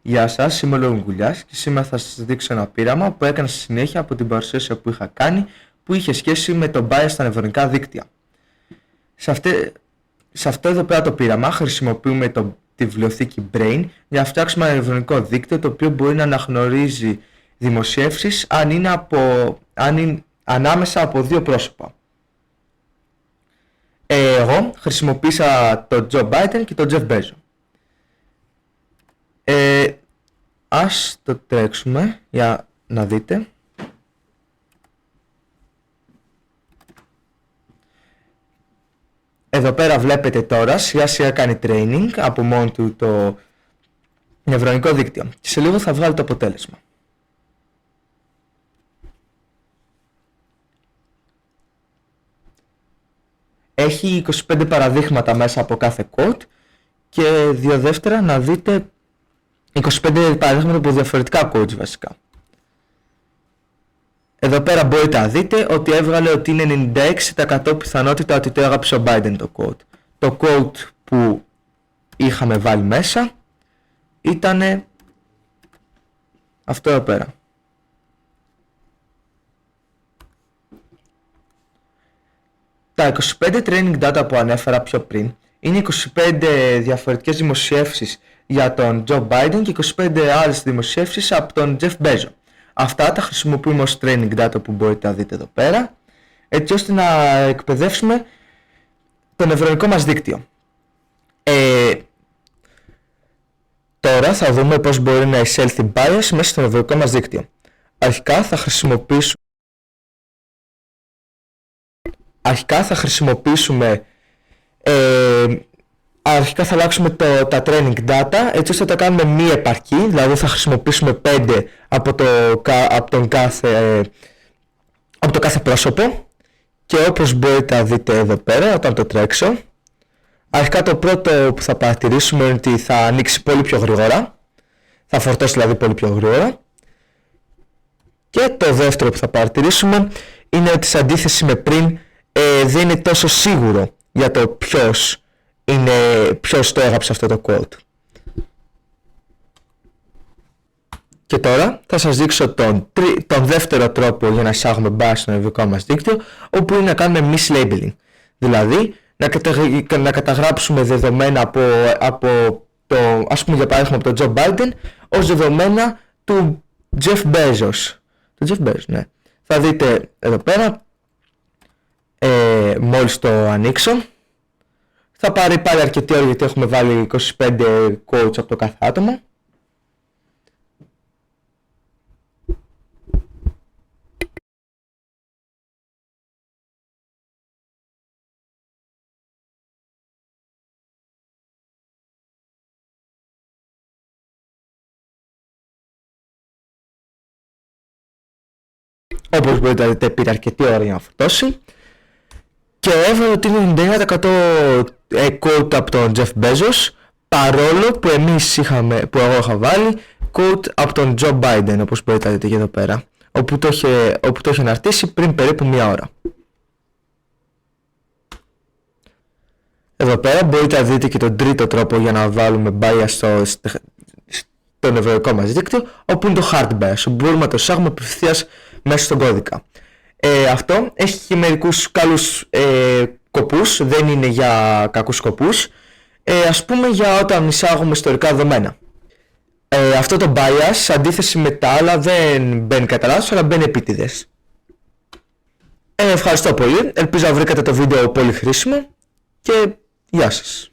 Γεια σας, είμαι ο Λογουγγουλιάς και σήμερα θα σας δείξω ένα πείραμα που έκανα στη συνέχεια από την παρουσίαση που είχα κάνει που είχε σχέση με το bias στα νευρονικά δίκτυα. Σε αυτό εδώ πέρα το πείραμα χρησιμοποιούμε τη βιβλιοθήκη Brain για να φτιάξουμε ένα νευρονικό δίκτυο το οποίο μπορεί να αναγνωρίζει δημοσιεύσεις αν είναι ανάμεσα από δύο πρόσωπα. Εγώ χρησιμοποίησα τον Joe Biden και τον Jeff Bezos. Ας το τρέξουμε για να δείτε. Εδώ πέρα βλέπετε τώρα σιγά σιγά κάνει training από μόνο του το νευρονικό δίκτυο και σε λίγο θα βγάλει το αποτέλεσμα. Έχει 25 παραδείγματα μέσα από κάθε quote και δύο δεύτερα να δείτε 25 παραδείγματα από διαφορετικά quotes βασικά. Εδώ πέρα μπορείτε να δείτε ότι έβγαλε ότι είναι 96% πιθανότητα ότι το έγραψε ο Biden το quote. Το quote που είχαμε βάλει μέσα ήταν αυτό εδώ πέρα. Τα 25 training data που ανέφερα πιο πριν είναι 25 διαφορετικές δημοσιεύσεις για τον Joe Biden και 25 άλλες δημοσιεύσεις από τον Jeff Bezos. Αυτά τα χρησιμοποιούμε ως training data που μπορείτε να δείτε εδώ πέρα, έτσι ώστε να εκπαιδεύσουμε το νευρονικό μας δίκτυο. Τώρα θα δούμε πώς μπορεί να εισέλθει bias μέσα στο νευρονικό μας δίκτυο. Αρχικά θα αλλάξουμε τα training data έτσι ώστε να τα κάνουμε μη επαρκή, δηλαδή θα χρησιμοποιήσουμε 5 από το κάθε πρόσωπο και όπως μπορείτε να δείτε εδώ πέρα όταν το τρέξω, αρχικά το πρώτο που θα παρατηρήσουμε είναι ότι θα ανοίξει πολύ πιο γρήγορα, θα φορτώσει δηλαδή πολύ πιο γρήγορα, και το δεύτερο που θα παρατηρήσουμε είναι ότι σε αντίθεση με πριν δεν είναι τόσο σίγουρο για το ποιος το έγραψε αυτό το quote. Και τώρα θα σας δείξω τον δεύτερο τρόπο για να εισάγουμε bias στο νευρονικό μας δίκτυο, όπου είναι να κάνουμε mislabeling. Δηλαδή να καταγράψουμε δεδομένα από ας πούμε για παράδειγμα από τον Joe Biden ως δεδομένα του Jeff Bezos. Το Jeff Bezos, ναι. Θα δείτε εδώ πέρα, μόλις το ανοίξω, θα πάρει πάλι αρκετή ώρα γιατί έχουμε βάλει 25 quotes από το κάθε άτομο. Όπως μπορείτε να δείτε πήρε αρκετή ώρα για να φορτώσει. Και έβαλε ότι είναι 99% quote από τον Jeff Bezos, παρόλο που εγώ είχα βάλει quote από τον Joe Biden, όπως μπορείτε να δείτε και εδώ πέρα, όπου το είχε αναρτήσει πριν περίπου μία ώρα. Εδώ πέρα μπορείτε να δείτε και τον τρίτο τρόπο για να βάλουμε bias στο νευρονικό μας δίκτυο, όπου είναι το hard bias, όπου μπορούμε να το εισάγουμε απευθείας μέσα στον κώδικα. Αυτό έχει και μερικούς καλούς σκοπούς, δεν είναι για κακούς σκοπούς, ας πούμε για όταν εισάγουμε ιστορικά δεδομένα. Αυτό το bias, αντίθεση με τα άλλα, δεν μπαίνει κατά λάθος, αλλά μπαίνει επίτηδες. Ευχαριστώ πολύ, ελπίζω να βρήκατε το βίντεο πολύ χρήσιμο και γεια σας.